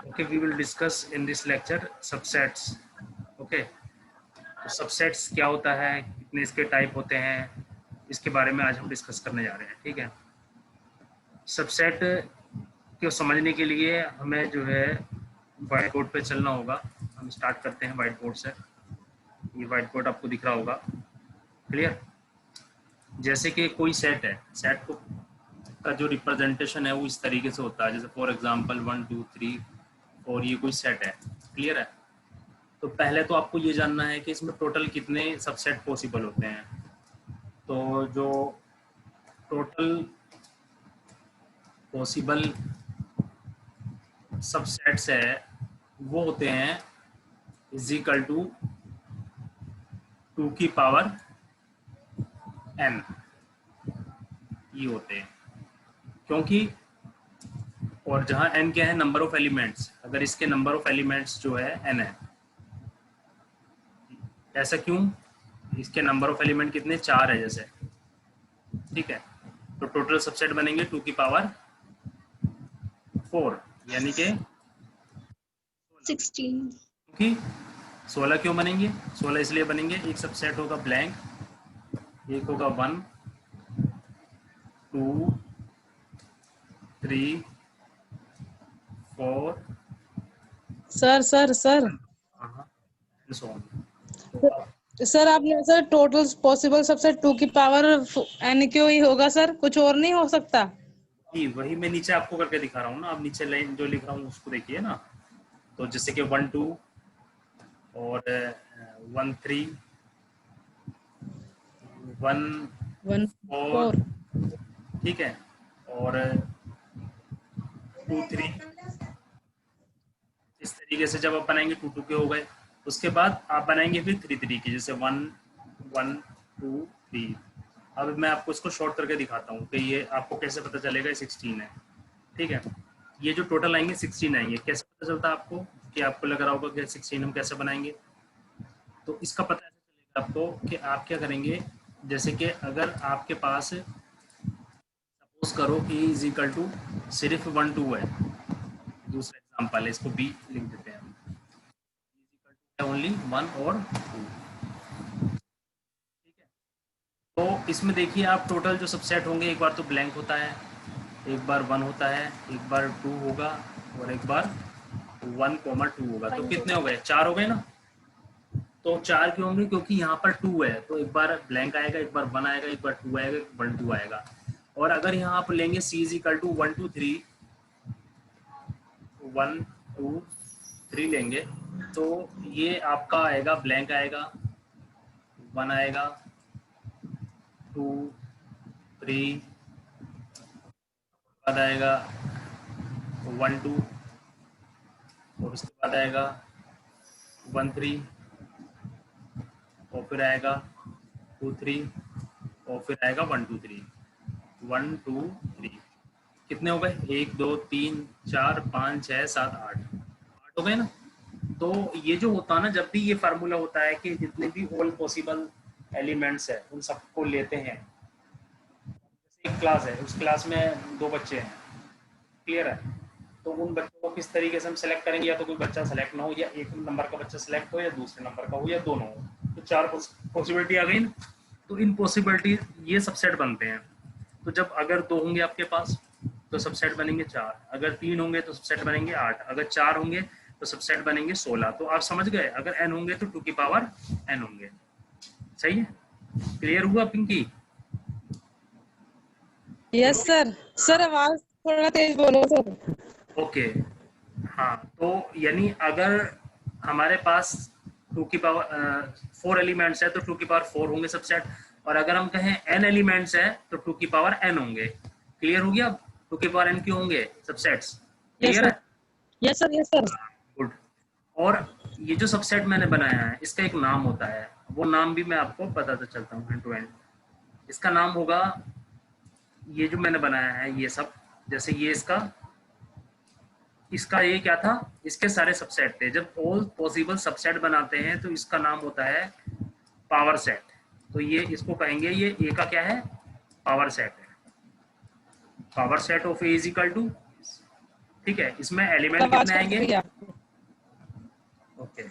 Okay, we will discuss in this lecture subsets. Okay, तो subsets क्या होता है, कितने इसके टाइप होते हैं, इसके बारे में आज हम डिस्कस करने जा रहे हैं। ठीक है, सबसेट को समझने के लिए हमें जो है व्हाइट बोर्ड पे चलना होगा। हम स्टार्ट करते हैं व्हाइट बोर्ड से। ये व्हाइट बोर्ड आपको दिख रहा होगा, क्लियर। जैसे कि कोई सेट है, सेट को का जो रिप्रेजेंटेशन है वो इस तरीके से होता है, जैसे फॉर एग्जांपल 1 2 3 4, ये कोई सेट है, क्लियर है। तो पहले तो आपको ये जानना है कि इसमें टोटल कितने सबसेट पॉसिबल होते हैं। तो जो टोटल पॉसिबल सबसेट्स है वो होते हैं इज इक्वल टू 2 की पावर n, ये होते हैं। क्योंकि और जहां n क्या है, नंबर ऑफ एलिमेंट्स, अगर इसके नंबर ऑफ एलिमेंट्स जो है n है, ऐसा क्यों, इसके नंबर ऑफ एलिमेंट कितने, 4 है जैसे, ठीक है। तो टोटल सबसेट बनेंगे 2 की पावर 4, यानी कि 16। क्योंकि 16 क्यों बनेंगे, 16 इसलिए बनेंगे, एक सबसेट होगा ब्लैंक, एक होगा 1 2 3 4 sir sir sir and so on। तो सर आपने सर टोटल पॉसिबल सबसे 2 की पावर n क्यों ही होगा सर, कुछ और नहीं हो सकता? जी वही मैं नीचे आपको करके दिखा रहा हूँ ना, अब नीचे लाइन जो लिख रहा हूँ उसको देखिए ना। तो जैसे कि 1 2 और 1 3 1 1 4, 4 ठीक है, और 2 3, इस तरीके से जब आप बनाएंगे 2 2 के हो गए। उसके बाद आप बनाएंगे फिर 3 3 के, जैसे 1 1 2 3। अब मैं आपको इसको शॉर्ट करके दिखाता हूँ कि ये आपको कैसे पता चलेगा 16 है, ठीक है। ये जो टोटल आएंगे 16 आएंगे, कैसे पता चलता है आपको, कि आपको लग रहा होगा कि 16 हम कैसे बनाएंगे। तो इसका पता ऐसे चलेगा आपको कि आप क्या करेंगे, जैसे कि अगर आपके पास सपोज करो कि इज इक्वल टू सिर्फ 1 2 है, दूसरा एग्जांपल है, इसको बी लिख देते हैं हम, ओनली 1 और 2, ठीक है। तो इसमें देखिए आप टोटल जो सबसेट होंगे, एक बार तो ब्लैंक होता है, एक बार 1 होता है, एक बार 2 होगा, और एक बार 1 2 होगा। तो कितने हो गए, 4 हो गए ना। तो 4 क्यों होंगे, क्योंकि यहाँ पर 2 है, तो एक बार ब्लैंक आएगा, एक बार 1 आएगा, एक बार 2 आएगा, एक बार 2 आएगा। और अगर यहाँ आप लेंगे c इज इक्वल टू 1 2 3 1 2 3 लेंगे, तो ये आपका आएगा, ब्लैंक आएगा, 1 आएगा, 2 3 बाद आएगा 1 2, और उसके बाद आएगा 1 3, और फिर आएगा 2 3, और फिर आएगा 1 2 3 1 2 3। कितने हो गए, 1 2 3 4 5 6 7 8 हो गए ना। तो ये जो होता है ना, जब भी ये फार्मूला होता है कि जितने भी ऑल पॉसिबल एलिमेंट्स है उन सबको लेते हैं। जैसे एक क्लास है, उस क्लास में 2 बच्चे हैं, क्लियर है। तो उन बच्चों को किस तरीके से हम सेलेक्ट करेंगे, या तो कोई बच्चा सेलेक्ट ना हो, या एक नंबर का बच्चा सेलेक्ट हो, या दूसरे नंबर का हो, या दोनों हो। तो 4 पॉसिबिलिटी आ गई ना। तो इन पॉसिबिलिटी ये सबसेट बनते हैं। तो जब अगर 2 होंगे आपके पास तो सबसेट बनेंगे 4, अगर 3 होंगे तो सबसेट बनेंगे 8, अगर 4 होंगे तो सबसेट बनेंगे 16। तो आप समझ गए, अगर n होंगे तो 2 की पावर n होंगे। सही है, क्लियर हुआ पिंकी? Yes sir. सर आवाज थोड़ा तेज बोलो सर। ओके, हाँ। तो यानी अगर हमारे पास 2 की पावर 4 एलिमेंट्स है तो 2 की पावर 4 होंगे सबसेट, और अगर हम कहें n एलिमेंट्स है तो 2 की पावर n होंगे। क्लियर हो गया? 2 की पावर n क्यों होंगे सबसेट्स, यस क्लियर सर, है? Yes sir, yes sir. Good. और ये जो सबसेट मैंने बनाया है इसका एक नाम होता है, वो नाम भी मैं आपको बताता चलता हूँ एंड टू एंड। इसका नाम होगा, ये जो मैंने बनाया है ये सब, जैसे ये इसका ये क्या था, इसके सारे सबसेट थे। जब ऑल पॉसिबल सबसेट बनाते हैं तो इसका नाम होता है पावर सेट। तो ये इसको कहेंगे, ये ए का क्या है, पावर सेट है। Power set of A is equal to ठीक है, इसमें एलिमेंट आवाज कितने कट आएंगे? रही है आपकी। ओके,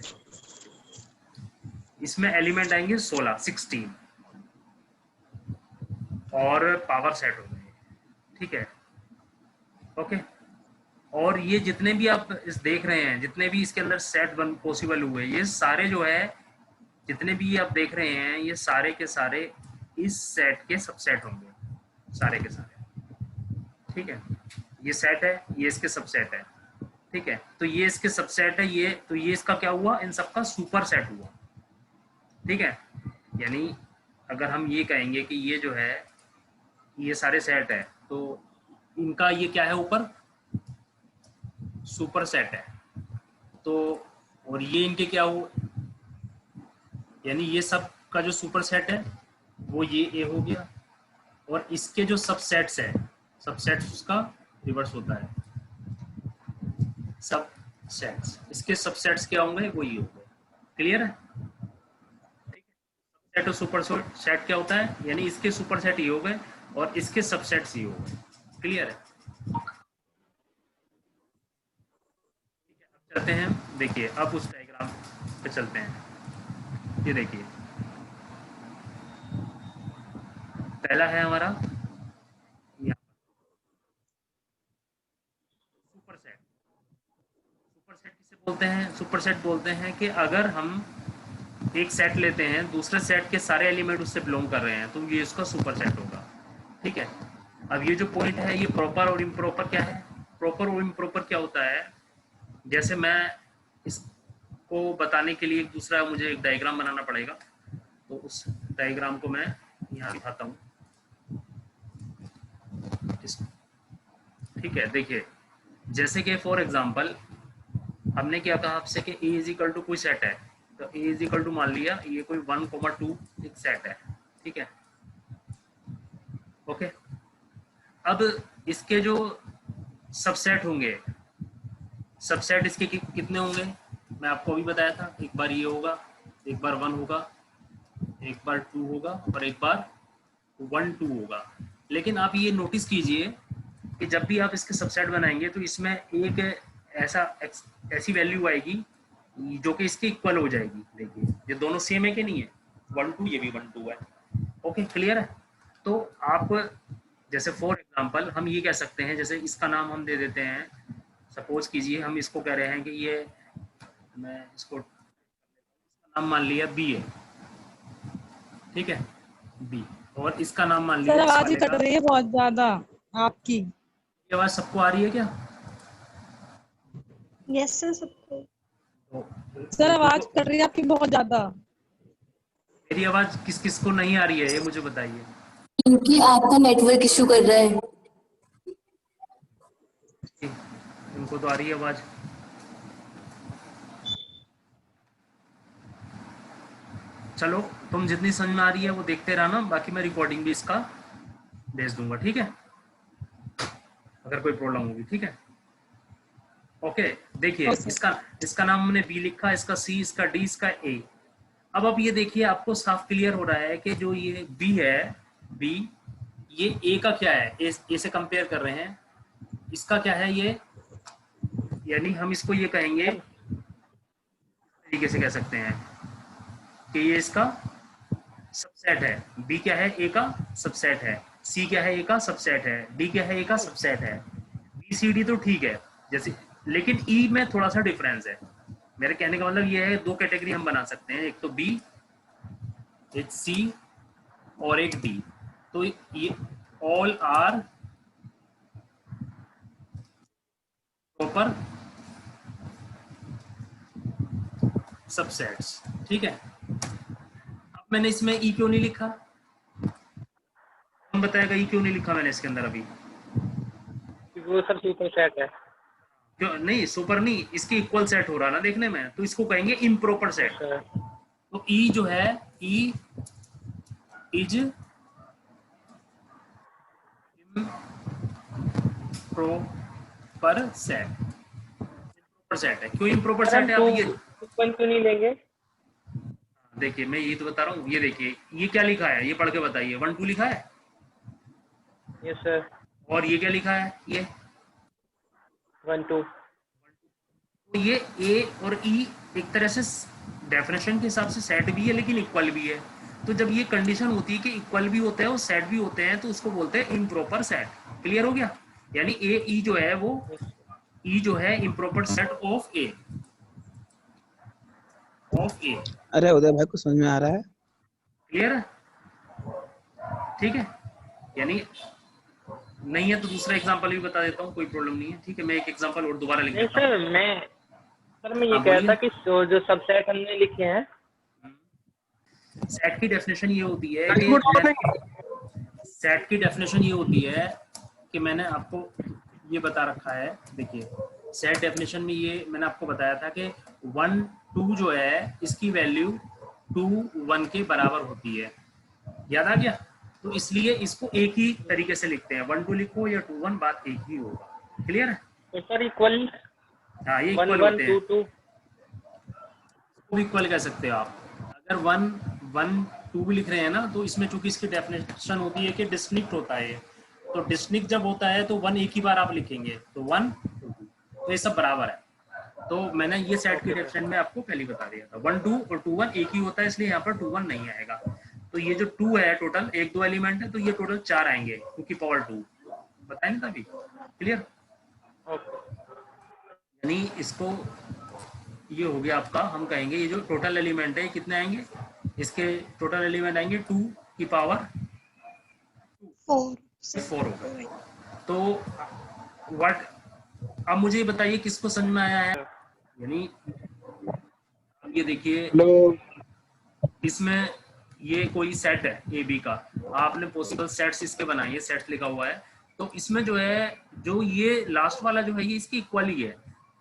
इसमें एलिमेंट आएंगे 16 और पावर सेट हो गए, ठीक है। ओके, और ये जितने भी आप इस देख रहे हैं, जितने भी इसके अंदर सेट बन पॉसिबल हुए, ये सारे जो है, जितने भी आप देख रहे हैं, ये सारे के सारे इस सेट के सबसेट होंगे, सारे के सारे, ठीक है। ये सेट है, ये इसके सबसेट है, ठीक है। तो ये इसके सबसेट है, ये तो ये इसका क्या हुआ, इन सबका सुपर सेट हुआ, ठीक है। यानी अगर हम ये कहेंगे कि ये जो है, ये सारे सेट है, तो इनका ये क्या है, ऊपर सुपर सेट है। तो और ये इनके क्या हुआ, यानी ये सब का जो सुपर सेट है वो ये ए हो गया, और इसके जो सबसेट्स है, सबसेट्स उसका रिवर्स होता है, सबसेट्स, इसके सबसेट्स क्या होंगे, वो ये होंगे। क्लियर है? सेट और सुपर सेट क्या होता है, यानी इसके सुपर सेट ये हो गए और इसके सबसेट्स ये हो गए। क्लियर है? अब चलते हैं, देखिए अब उस डायग्राम पे चलते हैं। ये देखिए, पहला है हमारा यहाँ सुपर सेट। सुपर सेट किसे बोलते हैं? सुपर सेट बोलते हैं कि अगर हम एक सेट लेते हैं, दूसरे सेट के सारे एलिमेंट उससे बिलोंग कर रहे हैं, तो ये उसका सुपर सेट होगा, ठीक है। अब ये जो पॉइंट है, ये प्रॉपर और इम्प्रॉपर क्या है? प्रॉपर और इम्प्रॉपर क्या होता है, जैसे मैं इसको बताने के लिए एक दूसरा मुझे एक डायग्राम बनाना पड़ेगा, तो उस डायग्राम को मैं यहाँ दिखाता हूँ, ठीक है। देखिए, जैसे कि फॉर एग्जांपल हमने क्या कहा आपसे कि ए इज इक्वल टू कोई सेट है, तो ए इज इक्वल टू मान लिया ये कोई 1,2 एक सेट है, ठीक है। ओके, अब इसके जो सबसेट होंगे, सबसेट इसके कितने होंगे, मैं आपको अभी बताया था, एक बार ये होगा, एक बार 1 होगा, एक बार 2 होगा, और एक बार 1 2 होगा। लेकिन आप ये नोटिस कीजिए कि जब भी आप इसके सबसेट बनाएंगे, तो इसमें एक ऐसी वैल्यू आएगी जो कि इसके इक्वल हो जाएगी। देखिए, ये दोनों सेम है कि नहीं है, 1 2, ये भी 1 2 है। ओके, क्लियर है? तो आप जैसे फॉर एग्जांपल हम ये कह सकते हैं, जैसे इसका नाम हम दे देते हैं, सपोज कीजिए हम इसको कह रहे हैं कि ये, मैं इसको नाम मान लिया बी है, ठीक है, बी, और इसका नाम मान सर लिया इस आवाज ही वाले कट का। रही है बहुत ज्यादा आपकी। ये आवाज सबको आ रही है क्या? यस सर, सबको। तो सर बिल्कुल, आवाज तो कट रही है आपकी बहुत ज्यादा। मेरी आवाज किस किस को नहीं आ रही है, ये मुझे बताइए। क्योंकि आपका नेटवर्क इशू कर रहा है। इनको तो आ रही है आवाज। चलो, तुम जितनी समझ में आ रही है वो देखते रहना, बाकी मैं रिकॉर्डिंग भी इसका भेज दूंगा, ठीक है, अगर कोई प्रॉब्लम होगी, ठीक है। ओके, देखिए, इसका नाम हमने बी लिखा, इसका सी, इसका डी, इसका ए। अब ये देखिए, आपको साफ क्लियर हो रहा है कि जो ये बी है, बी, ये ए का क्या है, ए से कंपेयर कर रहे हैं, इसका क्या है ये, यानी हम इसको ये कहेंगे, तरीके से कह सकते हैं कि ये इसका सबसेट है। बी क्या है, ए का सबसेट है। सी क्या है, ए का सबसेट है। डी क्या है, ए का सबसेट है। बी सी डी तो ठीक है, जैसे, लेकिन ई में थोड़ा सा डिफरेंस है। मेरे कहने का मतलब ये है, दो कैटेगरी हम बना सकते हैं, एक तो बी, एक सी, और एक डी। तो ये ऑल आर प्रॉपर सबसेट्स, ठीक है। अब मैंने इसमें ई क्यों नहीं लिखा, कौन बताएगा ई क्यों नहीं लिखा मैंने इसके अंदर अभी? वो सर सुपर सेट है। क्यों नहीं, सुपर नहीं, इसके इक्वल सेट हो रहा ना देखने में, तो इसको कहेंगे इम्प्रॉपर सेट। तो ई जो है, E is improper set. Improper set है, क्यों इम्प्रॉपर सेट है? आप ये क्यों नहीं लेंगे? देखिए, मैं ये तो बता रहा हूँ, ये देखिए, ये क्या लिखा है, ये पढ़ के बताइए। 1 2 लिखा है, यस सर। और ये क्या लिखा है, ये 1 2 तो ये ए और ई एक तरह से डेफिनेशन के हिसाब से सेट भी है लेकिन इक्वल भी है। तो जब ये कंडीशन होती है कि इक्वल भी होते हैं और सेट भी होते हैं तो उसको बोलते हैं इम्प्रॉपर सेट। क्लियर हो गया? यानी ए ई जो है वो ई जो है इम्प्रॉपर सेट ऑफ ए अरे उदय भाई को समझ में आ रहा है? क्लियर है? ठीक है, यानी नहीं है तो दूसरा एग्जांपल भी बता देता हूँ, कोई प्रॉब्लम नहीं है। ठीक है, मैं एक एग्जांपल और दोबारा लिख नहीं देता हूँ। सर मैं ये हाँ, कह रहा बोलिए। था कि जो सबसेट हमने लिखे हैं सेट की डेफिनेशन ये होती है कि सेट की डेफिनेशन ये होती है कि मैंने आपको ये बता रखा है। देखिए सेट डेफिनेशन में ये मैंने आपको बताया था कि 1 2 जो है इसकी वैल्यू 2 1 के बराबर होती है। याद आ गया? तो इसलिए इसको एक ही तरीके से लिखते हैं, 1 2 लिखो या 2 1, बात एक ही होगा। क्लियर है? तो सर इक्वल हाँ, ये 1 इक्वल 1 होते 2 हैं, 2 इसको भी इक्वल कह सकते हो आप। अगर 1 1 2 भी लिख रहे हैं ना तो इसमें चूंकि इसकी डेफिनेशन होती है कि डिस्टिंक्ट होता है, तो डिस्टिंक्ट जब होता है तो 1 एक ही बार आप लिखेंगे, तो 1 2 तो ये सब बराबर है। तो मैंने ये सेट की डेफिनेशन में आपको पहले बता दिया था। 1 2 और 2 1 एक ही होता है, इसलिए यहाँ पर 2 1 नहीं आएगा। तो ये जो 2 है टोटल 1 2 एलिमेंट है, तो ये टोटल 4 आएंगे 2 की पावर 2। बताएं ना अभी? क्लियर? यानी इसको ये हो गया आपका, हम कहेंगे ये जो टोटल एलिमेंट है कितने आएंगे, इसके टोटल एलिमेंट आएंगे 2 की पावर 4 होगा। तो व्हाट, अब मुझे ये बताइए किसको समझ में आया है? यानी अब ये देखिए इसमें ये कोई सेट है ए बी का, आपने पॉसिबल सेट्स इसके बनाए, ये सेट्स लिखा हुआ है। तो इसमें जो है जो ये लास्ट वाला जो है ये इसकी इक्वल ही है।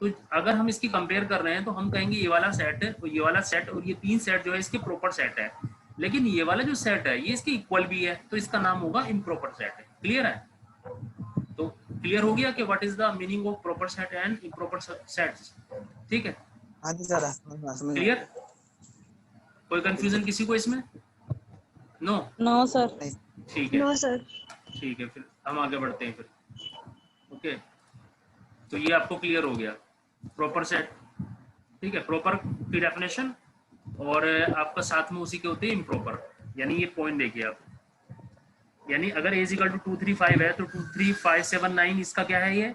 तो अगर हम इसकी कंपेयर कर रहे हैं तो हम कहेंगे ये वाला सेट और ये वाला सेट और ये 3 सेट जो है इसके प्रॉपर सेट है, लेकिन ये वाला जो सेट है ये इसके इक्वल भी है, तो इसका नाम होगा इम्प्रॉपर सेट। क्लियर है? तो क्लियर हो गया कि what is the meaning of proper set and improper sets. ठीक है, हाँ जी सर, समझ में क्लियर? कोई कंफ्यूजन किसी को इसमें? नो? No sir. ठीक है, नो सर। ठीक है, फिर हम आगे बढ़ते हैं फिर। ओके, तो ये आपको क्लियर हो गया प्रॉपर सेट। ठीक है, प्रॉपर की डेफिनेशन और आपका साथ में उसी के होते हैं इम्प्रॉपर। यानी ये पॉइंट देखिए आप, यानी अगर a इक्वल टू 2 3 5 है तो 2 3 5 7 9 इसका क्या है, ये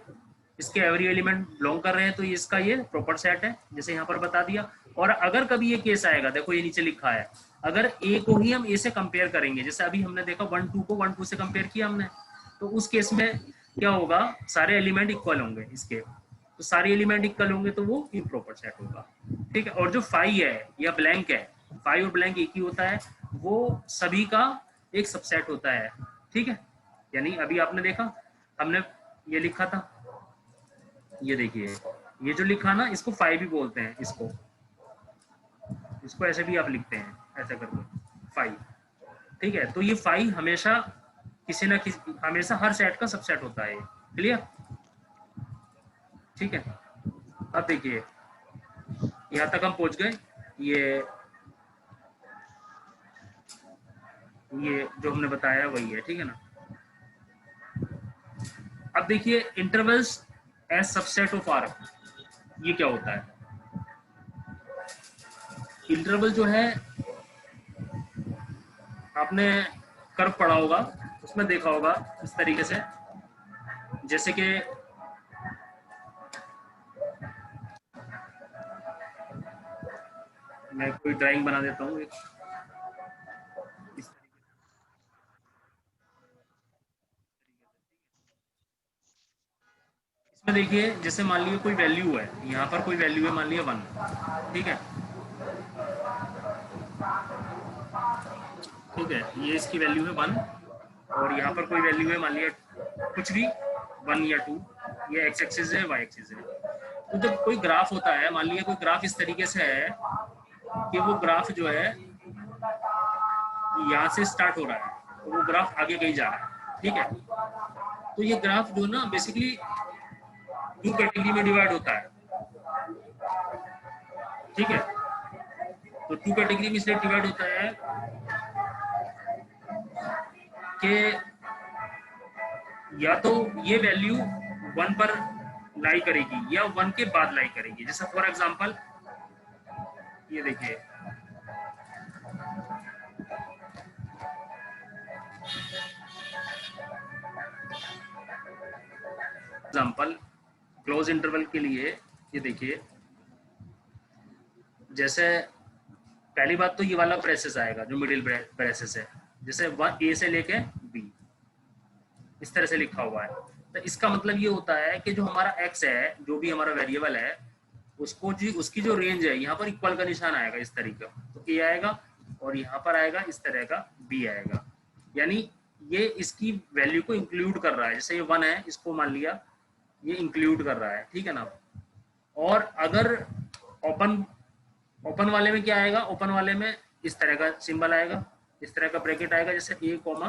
इसके एवरी एलिमेंट बिलोंग कर रहे हैं, तो ये इसका ये प्रॉपर सेट है, जैसे यहाँ पर बता दिया। और अगर कभी ये केस आएगा, देखो ये नीचे लिखा है, अगर a को ही हम a से कंपेयर करेंगे, जैसे अभी हमने देखा 1 2 को 1 2 से कंपेयर किया हमने, तो उस केस में क्या होगा, सारे एलिमेंट इक्वल होंगे इसके, तो सारे एलिमेंट इक्वल होंगे तो वो इम्प्रॉपर सेट होगा। ठीक है, और जो 5 है या ब्लैंक है, 5 और ब्लैंक एक ही होता है, वो सभी का एक सबसेट होता है। ठीक है, यानी अभी आपने देखा हमने ये लिखा था, ये देखिए ये जो लिखा ना इसको 5 भी बोलते हैं, इसको ऐसे भी आप लिखते हैं, ऐसा करके 5। ठीक है, तो ये 5 हमेशा किसी ना किसी, हमेशा हर सेट का सबसेट होता है। क्लियर? ठीक है, अब देखिए यहाँ तक हम पहुंच गए। ये जो हमने बताया वही है, ठीक है ना। अब देखिए intervals as subset of R, ये क्या होता है? इंटरवल जो है आपने कर्व पढ़ा होगा, उसमें देखा होगा इस तरीके से, जैसे कि मैं कोई ड्राइंग बना देता हूँ एक इस तरीके से। इसमें देखिए जैसे मान लीजिए कोई वैल्यू है, यहाँ पर कोई वैल्यू है, मान लिया 1। ठीक है, ठीक है, ये इसकी वैल्यू है 1 और यहाँ पर कोई वैल्यू है, मान लिया कुछ भी 1 या 2, ये एक्स एक्सिस है, वाई एक्सिस है। तो जब कोई ग्राफ होता है, मान लिया कोई ग्राफ इस तरीके से है कि वो ग्राफ जो है यहाँ से स्टार्ट हो रहा है, तो वो ग्राफ आगे कहीं जा रहा है। ठीक है, तो ये ग्राफ जो ना बेसिकली 2 कैटेगरी में डिवाइड होता है। ठीक है, तो 2 कैटेगरी में इसलिए डिवाइड होता है कि या तो ये वैल्यू 1 पर लाई करेगी या 1 के बाद लाई करेगी। जैसे फॉर एग्जांपल ये देखिए, एग्जांपल क्लोज इंटरवल के लिए ये देखिए, जैसे पहली बात तो ये वाला ब्रेसेस आएगा जो मिडिल ब्रेसेस है, जैसे 1 ए से लेके बी इस तरह से लिखा हुआ है। तो इसका मतलब ये होता है कि जो हमारा एक्स है, जो भी हमारा वेरिएबल है, उसको जी उसकी जो रेंज है यहाँ पर इक्वल का निशान आएगा इस तरीके का, तो ए आएगा और यहाँ पर आएगा इस तरह का बी आएगा, यानी ये इसकी वैल्यू को इंक्लूड कर रहा है। जैसे ये 1 है, इसको मान लिया ये इंक्लूड कर रहा है, ठीक है ना। और अगर ओपन वाले में क्या आएगा, ओपन वाले में इस तरह का सिंबल आएगा, इस तरह का ब्रैकेट आएगा, जैसे ए कॉमा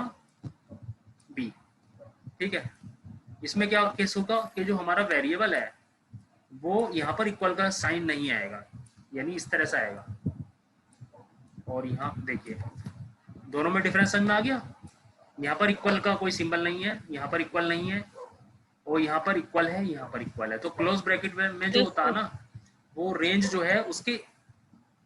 बी, ठीक है। इसमें क्या केस होगा कि जो हमारा वेरिएबल है वो यहाँ पर इक्वल का साइन नहीं आएगा, यानी इस तरह से आएगा। और यहाँ देखिए दोनों में डिफरेंस समझ में आ गया। यहाँ पर इक्वल का कोई सिंबल नहीं है, यहाँ पर इक्वल नहीं है, और यहाँ पर इक्वल है, यहाँ पर इक्वल है। तो क्लोज ब्रैकेट में जो होता है ना, वो रेंज जो है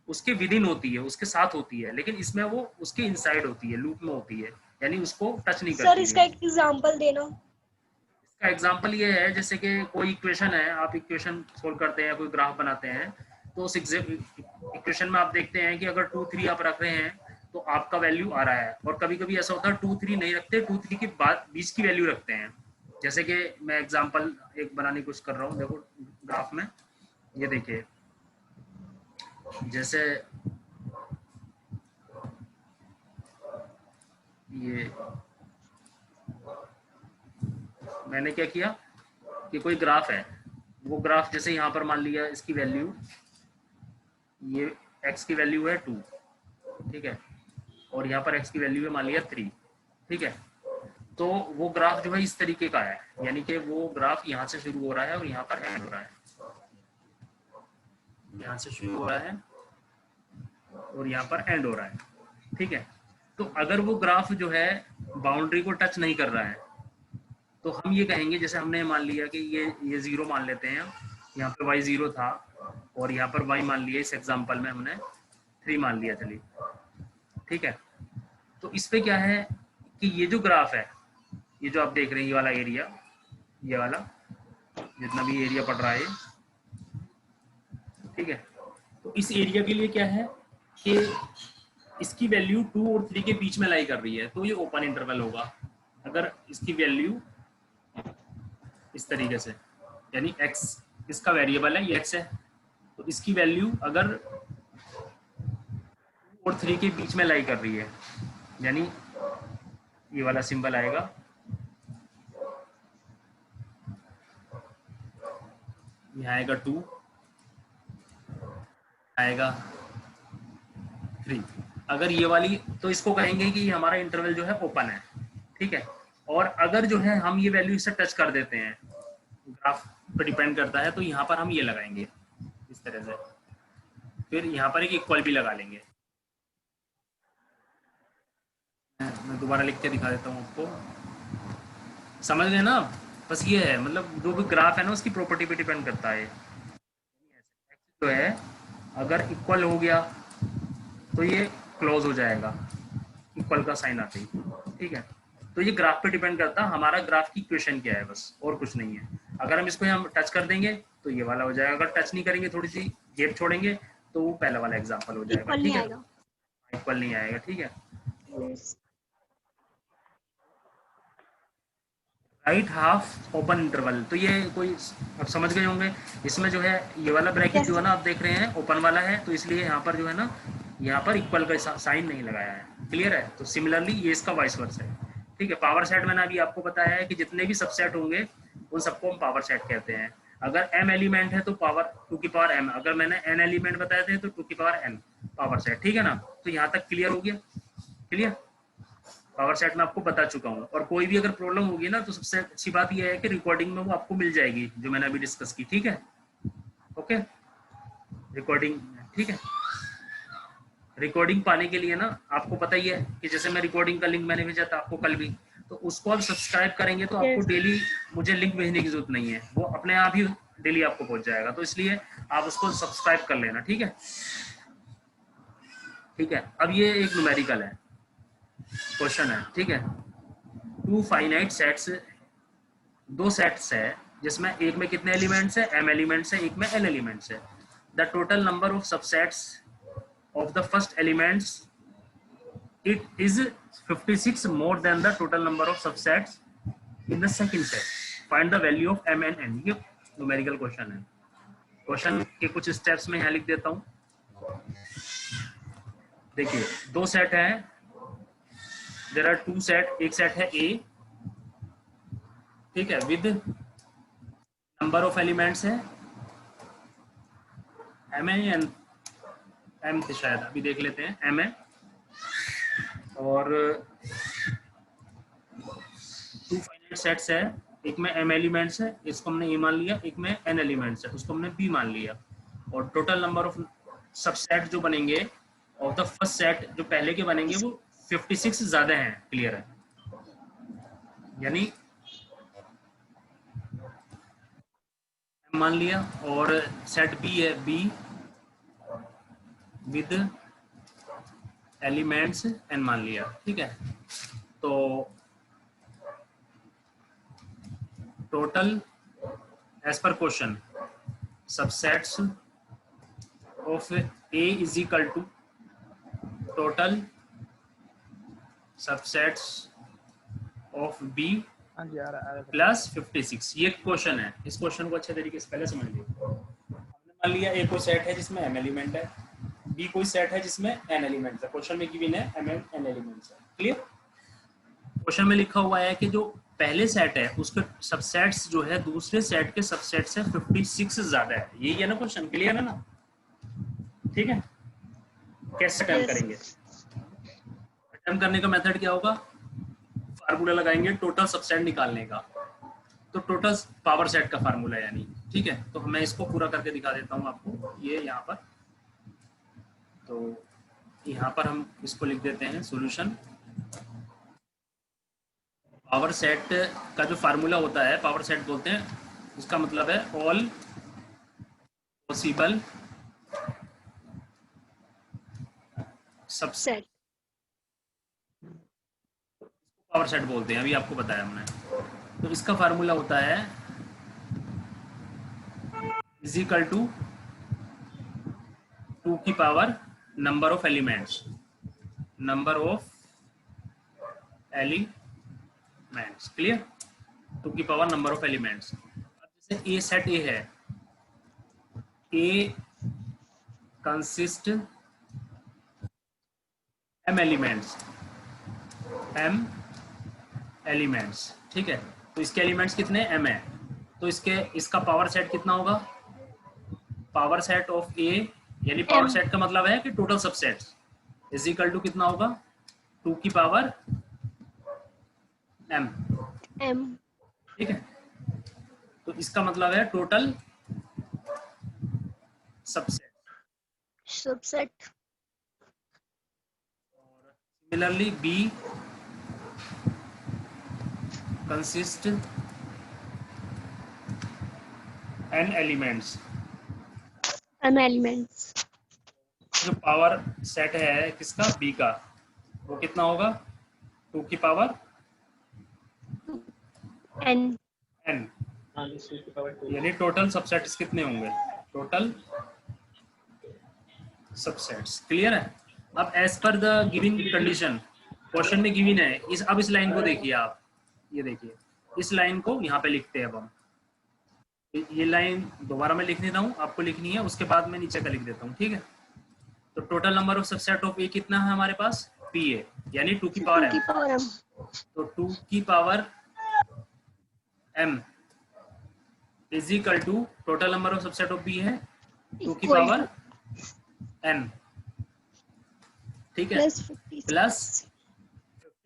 उसके विद इन होती है, उसके साथ होती है, लेकिन इसमें वो उसके इनसाइड होती है, लूप में होती है, यानी उसको टच नहीं करती है। सर इसका एक एग्जांपल देना। इसका एग्जांपल ये है, जैसे कि कोई इक्वेशन है, आप इक्वेशन सोल्व करते हैं, कोई ग्राफ बनाते हैं, तो उस इक्वेशन में आप देखते हैं कि अगर 2 3 आप रख रहे हैं तो आपका वैल्यू आ रहा है, और कभी कभी ऐसा होता है 2 3 नहीं रखते, 2 3 के बाद बीच की वैल्यू रखते हैं। जैसे कि मैं एग्जांपल एक बनाने की कोशिश कर रहा हूँ, देखो ग्राफ में ये देखिए, जैसे ये मैंने क्या किया कि कोई ग्राफ है, वो ग्राफ जैसे यहाँ पर मान लिया इसकी वैल्यू, ये x की वैल्यू है 2, ठीक है, और यहाँ पर x की वैल्यू है मान लिया 3, ठीक है। तो वो ग्राफ जो है इस तरीके का है, यानी कि वो ग्राफ यहाँ से शुरू हो रहा है और यहाँ पर एंड हो रहा है, यहाँ से शुरू हो रहा है और यहाँ पर एंड हो रहा है, ठीक है। तो अगर वो ग्राफ जो है बाउंड्री को टच नहीं कर रहा है तो हम ये कहेंगे, जैसे हमने मान लिया कि ये 0 मान लेते हैं, यहाँ पे y 0 था और यहाँ पर y मान लिया, इस एग्जांपल में हमने 3 मान लिया, चलिए ठीक है। तो इस पे क्या है कि ये जो ग्राफ है, ये जो आप देख रहे हैं, ये वाला एरिया, ये वाला जितना भी एरिया पड़ रहा है, ठीक है। तो इस एरिया के लिए क्या है कि इसकी वैल्यू 2 और 3 के बीच में लाई कर रही है, तो ये ओपन इंटरवल होगा। अगर इसकी वैल्यू इस तरीके से, यानी x इसका वेरिएबल है, ये x है, तो इसकी वैल्यू अगर 2 और 3 के बीच में लाई कर रही है, यानी ये वाला सिंबल आएगा, यहाँ आएगा 2, आएगा 3। अगर ये वाली, तो इसको कहेंगे कि हमारा इंटरवल जो है ओपन है, ठीक है। और अगर जो है हम ये वैल्यू इससे टच कर देते हैं, ग्राफ पर डिपेंड करता है, तो यहाँ पर हम ये लगाएंगे इस तरह से, फिर यहाँ पर एक इक्वल भी लगा लेंगे। मैं दोबारा लिख के दिखा देता हूँ आपको, समझ गए ना। बस ये है, मतलब जो भी ग्राफ है ना उसकी प्रॉपर्टी पे डिपेंड करता है। जो है अगर इक्वल हो गया तो ये क्लोज हो जाएगा, इक्वल का साइन आते ही, ठीक है। तो ये ग्राफ पे डिपेंड करता है, हमारा ग्राफ की इक्वेशन क्या है, बस और कुछ नहीं है। अगर हम इसको हम टच कर देंगे तो ये वाला हो जाएगा, अगर टच नहीं करेंगे, थोड़ी सी गैप छोड़ेंगे, तो वो पहला वाला एग्जांपल हो जाएगा, ठीक है। इक्वल नहीं आएगा, ठीक है। राइट हाफ ओपन इंटरवल, तो ये कोई आप समझ गए होंगे। इसमें जो है ये वाला ब्रैकेट जो है ना आप देख रहे हैं ओपन वाला है, तो इसलिए यहाँ पर जो है ना, यहाँ पर इक्वल का साइन नहीं लगाया है, क्लियर है। तो सिमिलरली ये इसका वाइस वर्सा है, ठीक है। पावर सेट मैंने अभी आपको बताया है कि जितने भी सबसेट होंगे उन सबको हम पावर सेट कहते हैं। अगर m एलिमेंट है तो पावर 2 की पावर m, अगर मैंने n एलिमेंट बताए थे तो 2 की पावर n पावर सेट, ठीक है ना। तो यहाँ तक क्लियर हो गया, क्लियर। पावर सेट में आपको बता चुका हूँ, और कोई भी अगर प्रॉब्लम होगी ना तो सबसे अच्छी बात यह है कि रिकॉर्डिंग में वो आपको मिल जाएगी जो मैंने अभी डिस्कस की, ठीक है। ओके, रिकॉर्डिंग, ठीक है। रिकॉर्डिंग पाने के लिए ना आपको पता ही है कि जैसे मैं रिकॉर्डिंग का लिंक मैंने भेजा था आपको कल भी, तो उसको आप सब्सक्राइब करेंगे तो आपको डेली मुझे लिंक भेजने की जरूरत नहीं है, वो अपने आप ही डेली आपको पहुंच जाएगा। तो इसलिए आप उसको सब्सक्राइब कर लेना, ठीक है। ठीक है, अब ये एक न्यूमेरिकल है, क्वेश्चन है, ठीक है। 2 फाइनाइट सेट्स, 2 सेट्स है जिसमें एक में कितने एलिमेंट्स है, m एलिमेंट्स है, एक में n एलिमेंट्स है। The total number of subsets of the first elements it is 56 more than the total number of subsets in the second set. Find the value of m and n. ये numerical question है। Question के कुछ steps में यहाँ लिख देता हूँ। देखिए 2 सेट है, देयर आर 2 सेट, एक सेट है A, ठीक है, विद नंबर ऑफ एलिमेंट्स है m है, m थे शायद, अभी देख लेते हैं, m है, और 2 फाइनाइट सेट्स है, एक में m एलिमेंट्स है, इसको हमने a मान लिया, एक में n एलिमेंट्स है, उसको हमने b मान लिया, और टोटल नंबर ऑफ सबसेट जो बनेंगे ऑफ द फर्स्ट सेट, जो पहले के बनेंगे वो 56 ज्यादा हैं, क्लियर है। यानी m मान लिया, और सेट b है, b विद एलिमेंट्स n मान लिया, ठीक है। तो total as per question subsets of A is equal to total subsets of B हाँ जी, आ रहा है। प्लस 56। ये क्वेश्चन है, इस क्वेश्चन को अच्छे तरीके से पहले समझ लीजिए। हमने मान लिया A कोई सेट है जिसमें m एलिमेंट है, B कोई सेट है जिसमें n एलिमेंट्स है, क्वेश्चन में गिवन है m n एलिमेंट्स है, क्लियर। क्वेश्चन में लिखा हुआ है कि जो पहले सेट है उसके सबसेट्स जो है दूसरे सेट के सबसेट से 56 ज्यादा है, यही है ना क्वेश्चन, क्लियर है ना, ठीक है। कैसे अटेम्प्ट करेंगे? अटेम्प्ट करने का मेथड क्या होगा, फार्मूला लगाएंगे टोटल सबसेट निकालने का, तो टोटल पावर सेट का फार्मूला यानी, ठीक है। तो मैं इसको पूरा करके दिखा देता हूँ आपको, ये यहाँ पर, तो यहाँ पर हम इसको लिख देते हैं सॉल्यूशन। पावर सेट का जो फार्मूला होता है, पावर सेट बोलते हैं, इसका मतलब है all possible subset, power set बोलते हैं, अभी आपको बताया हमने। तो इसका फार्मूला होता है इज इक्वल टू 2 की power number of elements, number of elements, clear, 2 की पावर नंबर ऑफ एलिमेंट्स। अब जैसे ए सेट ए है, A consist m elements, m elements, ठीक है। तो इसके एलिमेंट्स कितने m है, तो इसका पावर सेट कितना होगा, पावर सेट ऑफ A, यानी पावर सेट का मतलब है कि total subsets is equal to कितना होगा, 2 की पावर m, ठीक है। तो इसका मतलब है total subset. Similarly B consist n elements, जो पावर सेट है किसका, B का, वो कितना होगा, 2 की पावर n, यानी टोटल सबसेट्स कितने होंगे, टोटल सबसेट्स, क्लियर है। अब as per the given condition, question में गिवन है, अब इस लाइन को देखिए आप, ये देखिए इस लाइन को यहाँ पे लिखते हैं। अब हम ये लाइन दोबारा मैं लिख देता हूँ, आपको लिखनी है, उसके बाद मैं नीचे का लिख देता हूँ, ठीक है। तो total number of subset of A कितना है हमारे पास, पी ए, यानी 2 की पावर m, तो 2 की power m is equal to total number of subset of B है 2 की पावर n, ठीक है, प्लस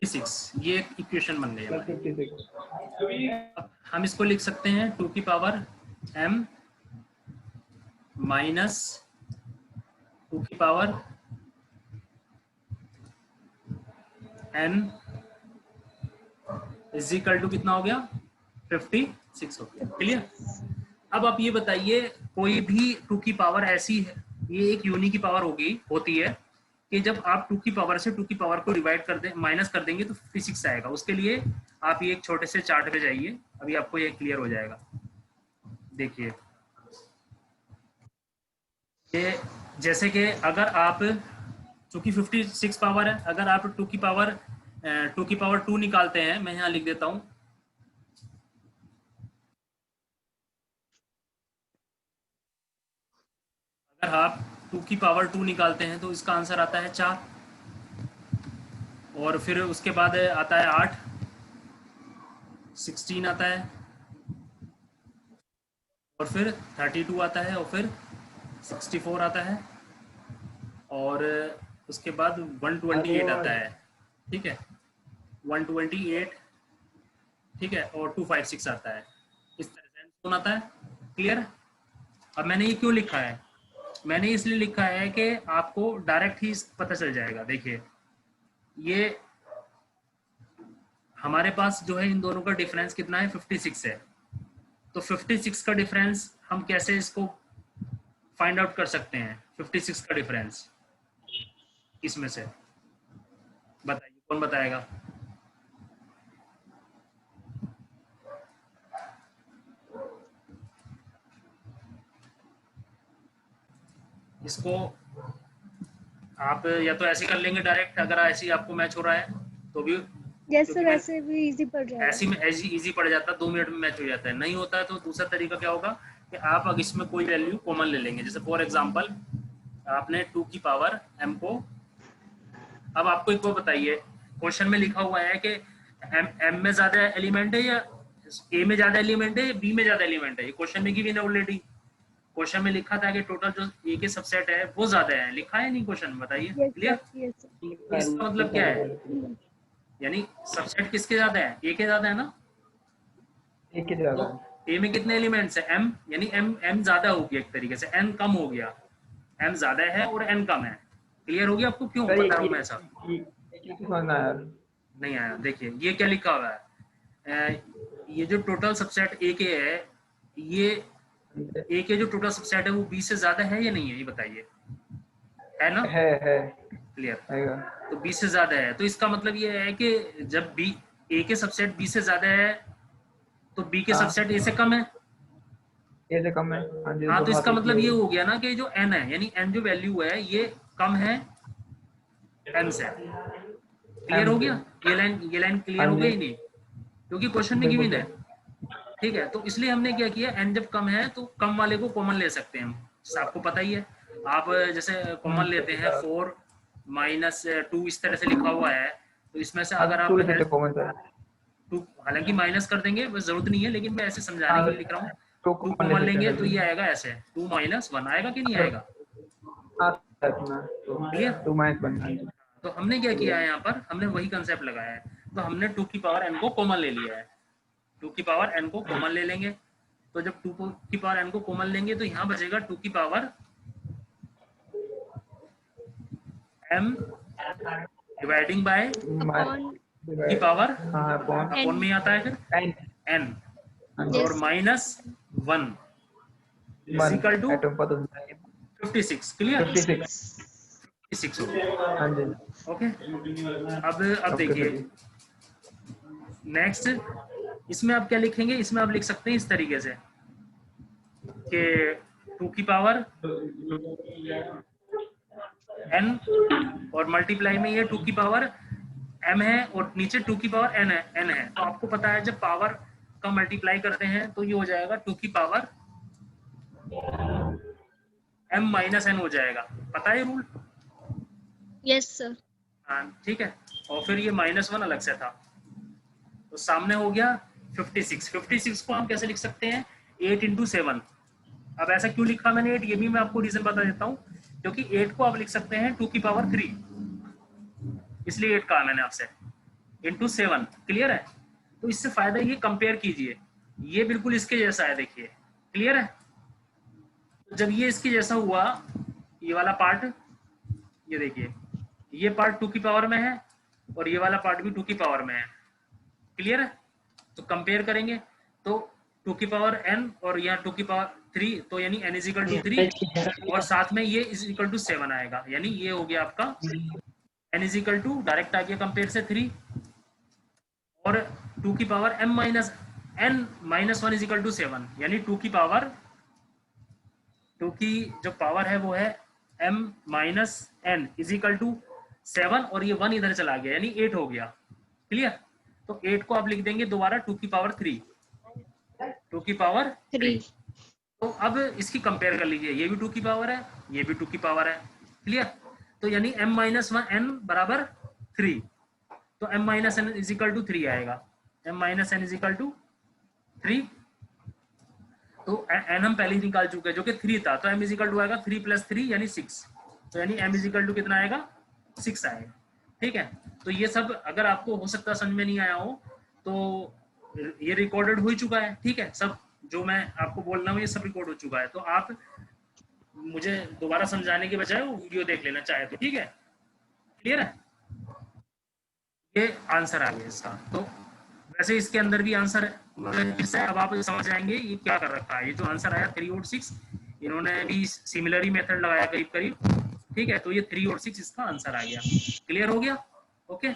56, ये एक इक्वेशन बन गई हमारी। अब हम इसको लिख सकते हैं 2 की पावर m माइनस 2 की power n is equal to कितना हो गया 56 हो गया। क्लियर। अब आप ये बताइए कोई भी 2 की पावर ऐसी है, ये एक यूनी की पावर होती है कि जब आप 2 की पावर से 2 की पावर को डिवाइड कर दें, माइनस कर देंगे तो 56 आएगा। उसके लिए आप ये एक छोटे से चार्ट पे जाइए, अभी आपको ये क्लियर हो जाएगा। देखिए ये जैसे कि अगर आप, चूंकि 56 पावर है, अगर आप 2 की पावर 2 निकालते हैं, मैं यहाँ लिख देता हूँ, अगर आप 2 की पावर 2 निकालते हैं तो इसका आंसर आता है 4, और फिर उसके बाद आता है 8, 16 आता है, और फिर 32 आता है, और फिर 64 आता है, और उसके बाद 128 आता है। ठीक है, 128, ठीक है, और 256 आता है। इस तरह से कौन आता है। क्लियर। अब मैंने ये क्यों लिखा है, मैंने इसलिए लिखा है कि आपको डायरेक्ट ही पता चल जाएगा। देखिए ये हमारे पास जो है इन दोनों का डिफरेंस कितना है 56 है, तो 56 का डिफरेंस हम कैसे इसको फाइंड आउट कर सकते हैं। 56 का डिफरेंस इसमें से बताइए, कौन बताएगा। इसको आप या तो ऐसे कर लेंगे डायरेक्ट, अगर ऐसे ही आपको मैच हो रहा है तो भी, यस सर, ऐसे भी इजी पड़ जाएगा। ऐसे में इजी पड़ जाता है, 2 मिनट में मैच हो जाता है। नहीं होता है तो दूसरा तरीका क्या होगा कि आप अगर इसमें कोई वैल्यू कॉमन ले लेंगे। जैसे फॉर एग्जांपल आपने 2 की पावर m को, अब आपको एक बार बताइए, क्वेश्चन में लिखा हुआ है कि m में ज्यादा एलिमेंट है या a में ज्यादा एलिमेंट है या b में ज्यादा एलिमेंट है। ये क्वेश्चन में गिवन है ऑलरेडी। क्वेश्चन में लिखा था कि टोटल जो a के सबसेट है वो ज्यादा है, लिखा है नहीं क्वेश्चन में, बताइए। क्लियर। इसका मतलब क्या है, यानी सबसेट किसके ज्यादा है, a के ज्यादा है ना। एक ही ज्यादा तो a में कितने एलिमेंट्स है m, यानी m ज्यादा हो गया एक तरीके से, n कम हो गया। m ज्यादा है और n कम है। क्लियर हो गया आपको क्यों बता रहा हूँ मैं ऐसा। नहीं आया। देखिए ये क्या लिखा हुआ है, ये जो टोटल सबसेट a के है, ये a के जो टोटल सबसेट है वो b से ज्यादा है या नहीं है, ये बताइए। है ना। है क्लियर। तो b से ज्यादा है, तो इसका मतलब ये है कि जब b, a के सबसेट b से ज्यादा है तो b के सबसेट a से कम है। ए से कम है। हाँ, तो इसका मतलब ये हो गया ना कि जो n है, यानी n जो वैल्यू है ये कम है m से। क्लियर हो गया। ये लाइन क्लियर हो गई नहीं, क्योंकि क्वेश्चन में गिवन है। ठीक है, तो इसलिए हमने क्या किया, n जब कम है तो कम वाले को कॉमन ले सकते हैं हम। आपको पता ही है, आप जैसे कॉमन लेते हैं 4 - 2 इस तरह से लिखा हुआ है, तो इसमें से अगर आप 2, हालांकि माइनस कर देंगे, बस जरूरत नहीं है, लेकिन मैं ऐसे समझाने के लिए लिख रहा हूँ। 2 कॉमन लेंगे तो ये आएगा ऐसे, 2 - 1 आएगा कि नहीं आएगा। क्लियर। तो हमने क्या किया है यहाँ पर, हमने वही कंसेप्ट लगाया है। तो हमने 2 की पावर n को कॉमन ले लिया है। 2 की पावर n को कॉमन ले लेंगे, तो जब 2 की पावर n को कॉमन लेंगे तो यहाँ बचेगा 2 की पावर m डिवाइडिंग बाय की पावर अपॉन में आता है फिर n, और -1 इक्वल टू 56। क्लियर। 56 हो गया। ओके। अब देखिए नेक्स्ट, इसमें आप क्या लिखेंगे, इसमें आप लिख सकते हैं इस तरीके से कि 2 की पावर n और मल्टीप्लाई में ये 2 की पावर m है और नीचे 2 की पावर n है। तो आपको पता है जब पावर का मल्टीप्लाई करते हैं तो ये हो जाएगा 2 की पावर m - n हो जाएगा। पता है रूल। Yes sir. हाँ ठीक है, और फिर ये -1 अलग से था, तो सामने हो गया 56। 56 को हम कैसे लिख सकते हैं, 8 × 7। अब ऐसा क्यों लिखा मैंने 8, ये भी मैं आपको रीजन बता देता हूँ। क्योंकि 8 को आप लिख सकते हैं 2 की पावर 3, इसलिए 8 कहा मैंने आपसे, × 7। क्लियर है। तो इससे फायदा ये, कंपेयर कीजिए, ये बिल्कुल इसके जैसा है, देखिए। क्लियर है। जब ये इसके जैसा हुआ, ये वाला पार्ट, ये देखिए, ये पार्ट 2 की पावर में है और ये वाला पार्ट भी 2 की पावर में है। क्लियर है। तो कंपेयर करेंगे तो 2 की पावर n और यहाँ 2 की पावर 3, तो यानी n इज इक्वल टू 3 और साथ में ये इज इक्वल टू 7 आएगा, यानी ये हो गया आपका n is equal to direct आ गया कंपेयर से 3 और 2 की power m minus n minus 1 is equal to 7, यानी 2 की पावर 2 की जो पावर है वो है m minus n is equal to 7 और ये 1 इधर चला गया यानी 8 हो गया। क्लियर? तो 8 को आप लिख देंगे दोबारा 2 की पावर 3, 2 की पावर 3। तो अब इसकी कंपेयर कर लीजिए, ये भी 2 की पावर है, ये भी 2 की पावर है। क्लियर? तो यानी m माइनस n बराबर 3, तो m minus n is equal to 3 आएगा, m minus n is equal to 3। तो n हम पहले ही निकाल चुके हैं जो कि 3 था, तो m इज इक्वल टू आएगा 3 प्लस 3 यानी 6, तो यानी m इज इक्वल टू कितना आएगा 6 आएगा। ठीक है, तो ये सब अगर आपको हो सकता है समझ में नहीं आया हो तो ये रिकॉर्डेड हो ही चुका है। ठीक है, सब जो मैं आपको बोल रहा हूँ ये सब रिकॉर्ड हो चुका है, तो आप मुझे दोबारा समझाने के बजाय वो वीडियो देख लेना चाहे तो। ठीक है, क्लियर है? ये आंसर आ गया इसका। तो वैसे इसके अंदर भी आंसर है, अब आप समझ जाएंगे ये क्या कर रखा है। ये जो आंसर आया 3 और 6, इन्होंने भी सिमिलर ही मेथड लगाया करीब करीब। ठीक है, तो ये 3 और 6 इसका आंसर आ गया। क्लियर हो गया? ओके।